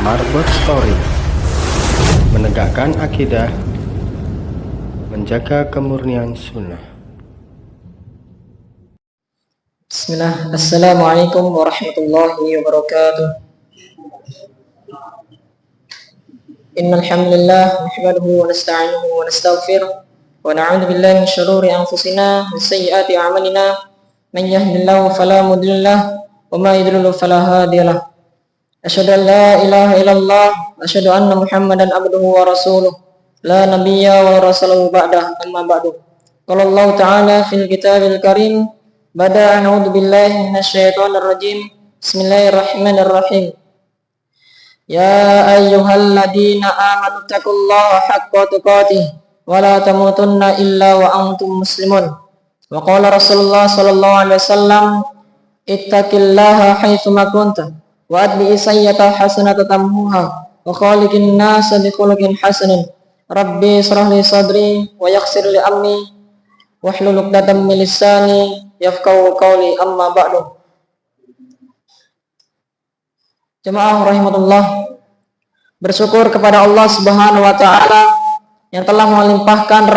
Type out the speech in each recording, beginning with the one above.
Marbot Story, menegakkan akidah, menjaga kemurnian sunnah. Bismillah. Assalamualaikum warahmatullahi wabarakatuh. Innal hamdalillah nahmaduhu wa nasta'inuhu wa nastaghfiruh wa na'udzu billahi min shururi anfusina wa sayyiati a'malina. Man yahdihillahu fala mudilla lahu wa may yudlil fala hadiya lahu. Asyhadu an la ilaha illallah wa asyhadu anna Muhammadan abduhu wa rasuluh. La nabiyya wa rasuluhu ba'da, amma ba'du. Qala Allah ta'ala fil kitabil karim bada a'udzu billahi minasyaitonir rajim. Bismillahirrahmanirrahim. Ya ayyuhalladzina amanu taqullaha haqqa tuqatih wa la tamutunna illa wa antum muslimun. Wa qala Rasulullah sallallahu alaihi wasallam, ittaqillaha haitsu ma kunta wa atbi'i sayyi'ata hasanata tamhuha wa khaliqin nasa bi khuluqin hasanin. Rabbi shrah li sadri wa yassir li amri wahlul 'uqdatam min lisani yafqahu qawli, amma ba'du. Jemaah rahimahullah, bersyukur kepada Allah Subhanahu wa taala yang telah melimpahkan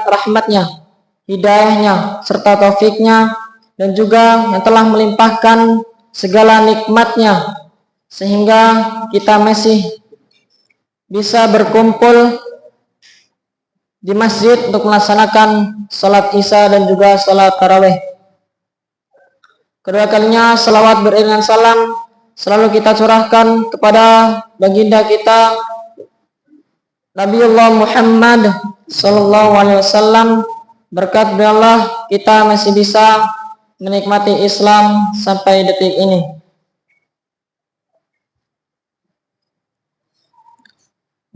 rahmatnya, hidayahnya serta taufiknya, dan juga yang telah melimpahkan segala nikmatnya sehingga kita masih bisa berkumpul di masjid untuk melaksanakan salat Isya dan juga salat tarawih. Kedua kalinya salawat beriringan salam selalu kita curahkan kepada baginda kita Nabiullah Muhammad sallallahu alaihi wasallam. Berkat dari Allah kita masih bisa menikmati Islam sampai detik ini.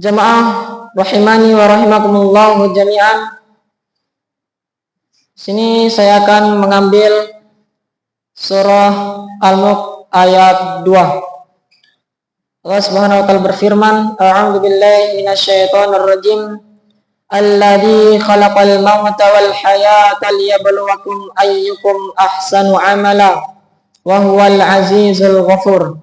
Jamaah rahimani wa rahimakumullah jami'an. Sini saya akan mengambil surah Al-Mulk ayat 2. Allah Subhanahu wa taala berfirman, a'udzu billahi minasyaitonir rajim. Alladzi khalaqal mauta wal hayata liyabluwakum ayyukum ahsanu amala wa huwal azizul ghafur.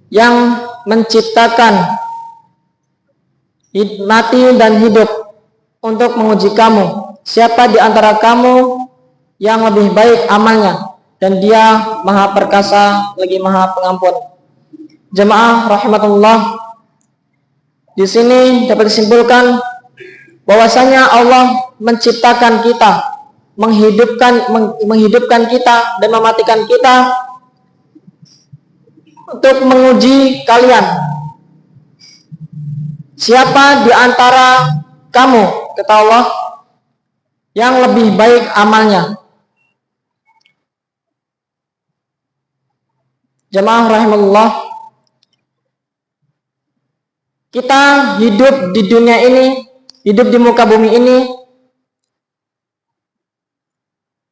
Yang menciptakan mati dan hidup untuk menguji kamu, siapa di antara kamu yang lebih baik amalnya, dan Dia Maha Perkasa lagi Maha Pengampun. Jemaah rahimatullah, di sini dapat disimpulkan bahwasanya Allah menciptakan kita, menghidupkan kita dan mematikan kita untuk menguji kalian. Siapa di antara kamu, kata Allah, yang lebih baik amalnya. Jemaah rahimahullah, kita hidup di dunia ini, hidup di muka bumi ini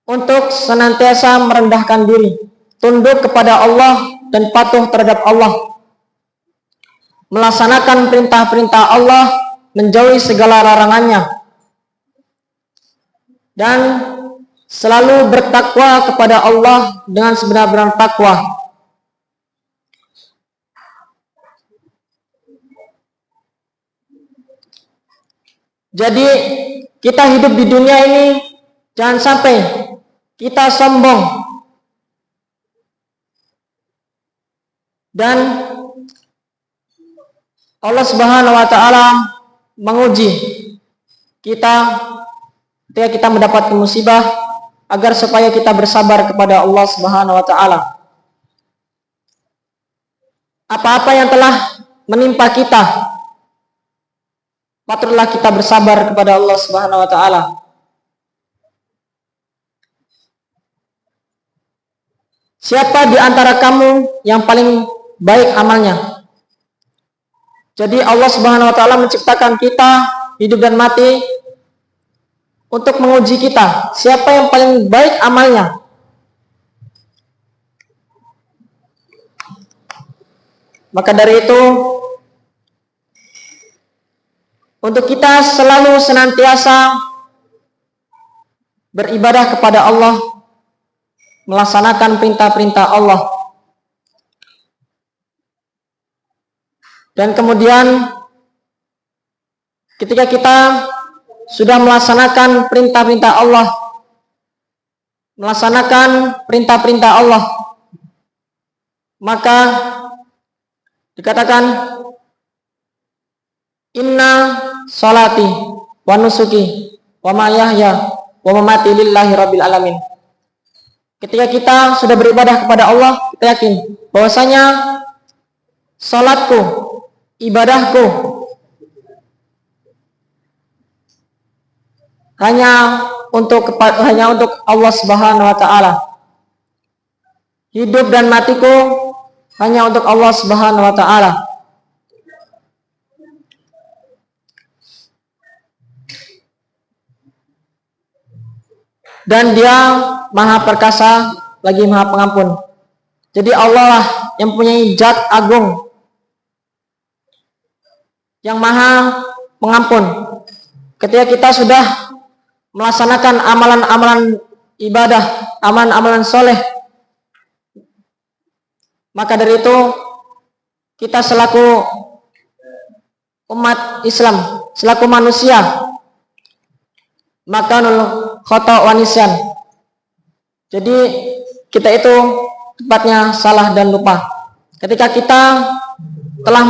untuk senantiasa merendahkan diri, tunduk kepada Allah dan patuh terhadap Allah, melaksanakan perintah-perintah Allah, menjauhi segala larangannya, dan selalu bertakwa kepada Allah dengan sebenar-benar takwa. Jadi kita hidup di dunia ini jangan sampai kita sombong dan Allah Subhanahu wa taala menguji kita ketika kita mendapatkan musibah, agar supaya kita bersabar kepada Allah Subhanahu wa taala. Apa-apa yang telah menimpa kita, patutlah kita bersabar kepada Allah Subhanahu wa taala. Siapa di antara kamu yang paling baik amalnya? Jadi Allah Subhanahu wa taala menciptakan kita hidup dan mati untuk menguji kita, siapa yang paling baik amalnya. Maka dari itu, untuk kita selalu senantiasa beribadah kepada Allah melaksanakan perintah-perintah Allah. Dan kemudian ketika kita sudah melaksanakan perintah-perintah Allah, melaksanakan perintah-perintah Allah, maka dikatakan inna sholati wa nusuki wa mahyaya wa mamati lillahi rabbil alamin. Ketika kita sudah beribadah kepada Allah, kita yakin bahwasanya salatku, ibadahku hanya untuk Allah Subhanahu wa taala. Hidup dan matiku hanya untuk Allah Subhanahu wa taala. Dan Dia Maha Perkasa lagi Maha Pengampun. Jadi Allah lah yang punya zat agung, yang Maha Pengampun. Ketika kita sudah melaksanakan amalan-amalan ibadah, amalan-amalan soleh, maka dari itu kita selaku umat Islam, selaku manusia, maka khata' wa nisyan. Jadi kita itu tepatnya salah dan lupa. Ketika kita telah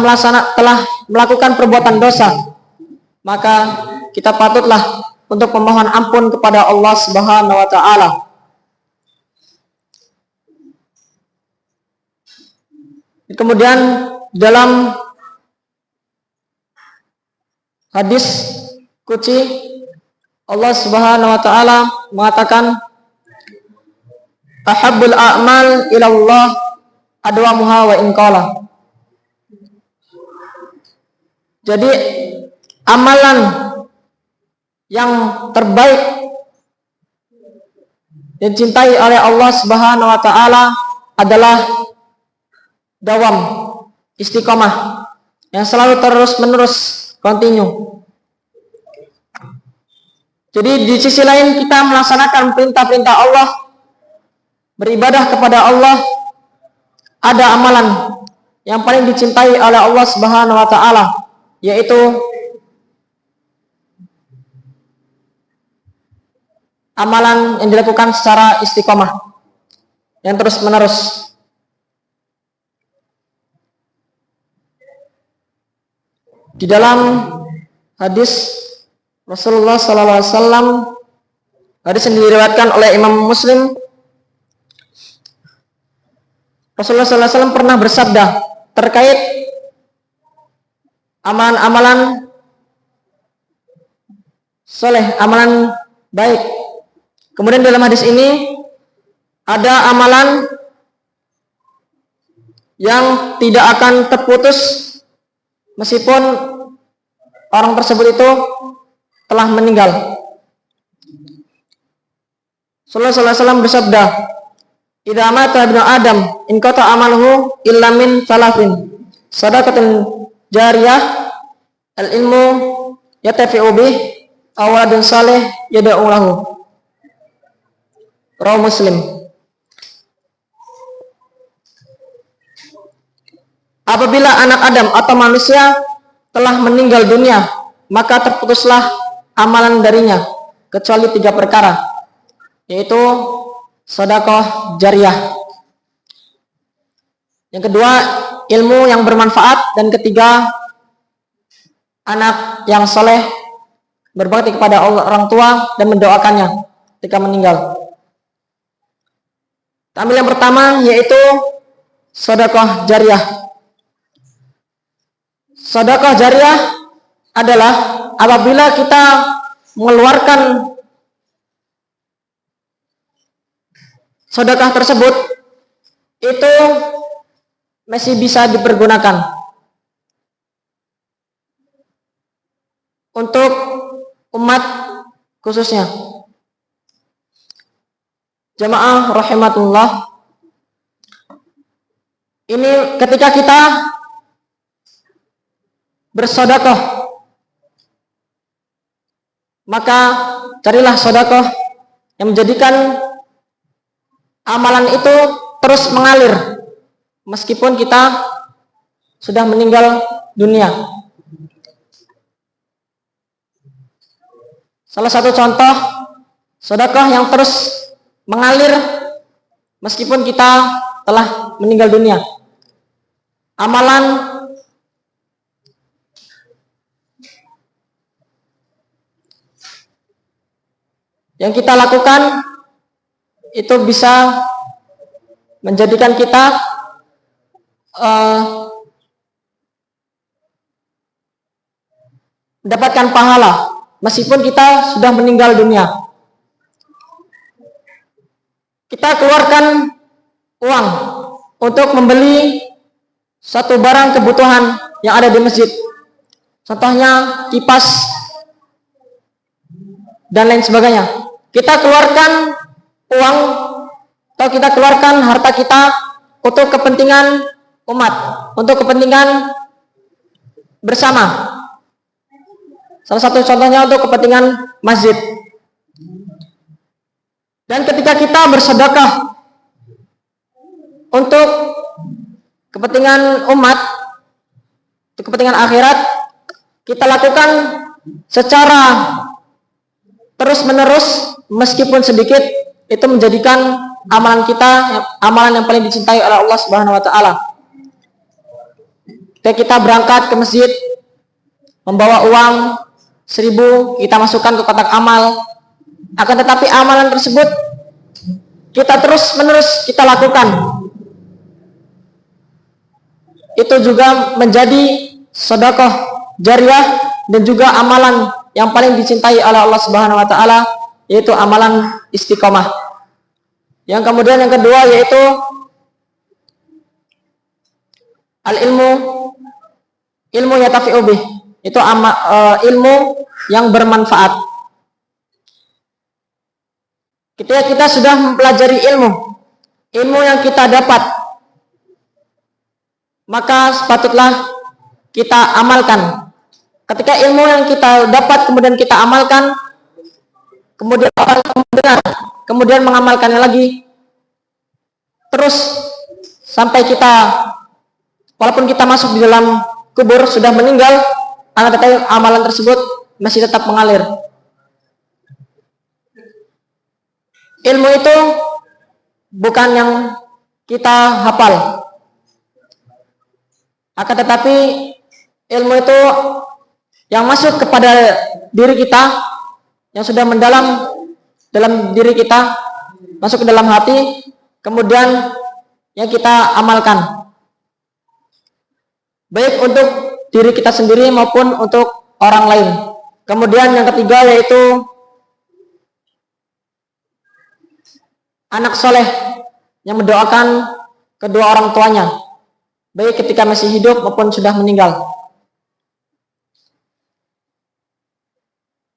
melakukan perbuatan dosa, maka kita patutlah untuk memohon ampun kepada Allah Subhanahu wa taala. Kemudian dalam hadis qudsi Allah Subhanahu wa taala mengatakan ahabbul a'mal ilallah adwamuha wa in qala. Jadi amalan yang terbaik dicintai oleh Allah Subhanahu wa taala adalah dawam, istiqomah, yang selalu terus-menerus, continue. Jadi di sisi lain kita melaksanakan perintah-perintah Allah, beribadah kepada Allah, ada amalan yang paling dicintai oleh Allah Subhanahu wa taala, yaitu amalan yang dilakukan secara istiqomah, yang terus-menerus. Di dalam hadis Rasulullah SAW, hadis yang diriwayatkan oleh Imam Muslim, Rasulullah SAW pernah bersabda terkait amalan-amalan soleh, amalan baik. Kemudian dalam hadis ini ada amalan yang tidak akan terputus meskipun orang tersebut itu telah meninggal. Rasulullah SAW bersabda, "Idza mata ibnu Adam, in qata amaluhu illa min thalathin, shadaqatin jariyah, al-ilmu yatafi'u bih, aw waladun salih yad'u lahu." Rawi Muslim. Apabila anak Adam atau manusia telah meninggal dunia, maka terputuslah amalan darinya kecuali 3 perkara, yaitu sedekah jariyah, yang kedua ilmu yang bermanfaat, dan ketiga anak yang soleh berbakti kepada orang tua dan mendoakannya ketika meninggal. Ambil yang pertama, yaitu sedekah jariyah. Sedekah jariyah adalah apabila kita mengeluarkan sedekah tersebut, itu masih bisa dipergunakan untuk umat khususnya. Jamaah rahimatullah, ini ketika kita bersedekah, maka carilah sedekah yang menjadikan amalan itu terus mengalir meskipun kita sudah meninggal dunia. Salah satu contoh sedekah yang terus mengalir meskipun kita telah meninggal dunia. Amalan yang kita lakukan itu bisa menjadikan kita mendapatkan pahala meskipun kita sudah meninggal dunia. Kita keluarkan uang untuk membeli satu barang kebutuhan yang ada di masjid. Contohnya kipas dan lain sebagainya. Kita keluarkan uang atau kita keluarkan harta kita untuk kepentingan umat, untuk kepentingan bersama. Salah satu contohnya untuk kepentingan masjid. Dan ketika kita bersedekah untuk kepentingan umat, untuk kepentingan akhirat, kita lakukan secara terus-menerus meskipun sedikit, itu menjadikan amalan kita amalan yang paling dicintai oleh Allah Subhanahu wa taala. Ketika kita berangkat ke masjid membawa uang 1.000, kita masukkan ke kotak amal. Akan tetapi amalan tersebut kita terus-menerus kita lakukan. Itu juga menjadi sedekah jariah dan juga amalan yang paling dicintai oleh Allah Subhanahu wa taala, yaitu amalan istiqomah. Yang kemudian yang kedua yaitu ilmu yatafi'u bih. Itu ilmu yang bermanfaat. Ketika kita sudah mempelajari ilmu yang kita dapat, maka sepatutlah kita amalkan. Ketika ilmu yang kita dapat kemudian kita amalkan, kemudian orang mendengar, kemudian mengamalkannya lagi, terus sampai kita, walaupun kita masuk di dalam kubur sudah meninggal, amalan tersebut masih tetap mengalir. Ilmu itu bukan yang kita hafal, akan tetapi ilmu itu yang masuk kepada diri kita, yang sudah mendalam dalam diri kita, masuk ke dalam hati, kemudian yang kita amalkan, baik untuk diri kita sendiri maupun untuk orang lain. Kemudian yang ketiga yaitu anak soleh yang mendoakan kedua orang tuanya, baik ketika masih hidup maupun sudah meninggal.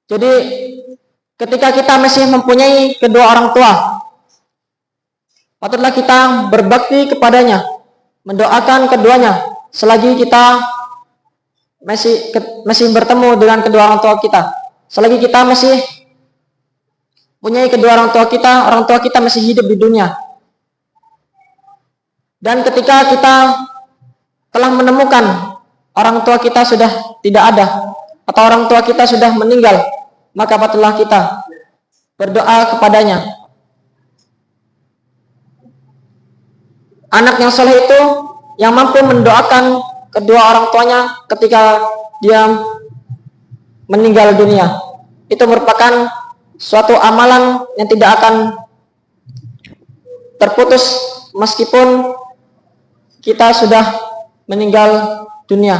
Jadi ketika kita masih mempunyai kedua orang tua, patutlah kita berbakti kepadanya, mendoakan keduanya selagi kita masih bertemu dengan kedua orang tua kita, selagi kita masih punyai kedua orang tua kita masih hidup di dunia. Dan ketika kita telah menemukan orang tua kita sudah tidak ada atau orang tua kita sudah meninggal, maka patutlah kita berdoa kepadanya. Anak yang soleh itu yang mampu mendoakan kedua orang tuanya ketika dia meninggal dunia. Itu merupakan suatu amalan yang tidak akan terputus meskipun kita sudah meninggal dunia.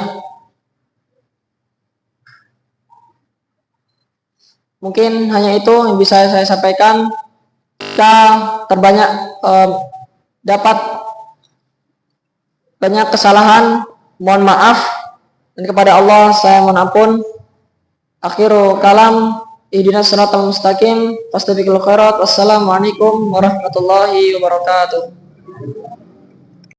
Mungkin hanya itu yang bisa saya sampaikan. Kita terbanyak dapat banyak kesalahan, mohon maaf, dan kepada Allah saya mohon ampun. Akhiru kalam, ihdinas siratal mustaqim, fastabiqul khairat. Wassalamualaikum warahmatullahi wabarakatuh.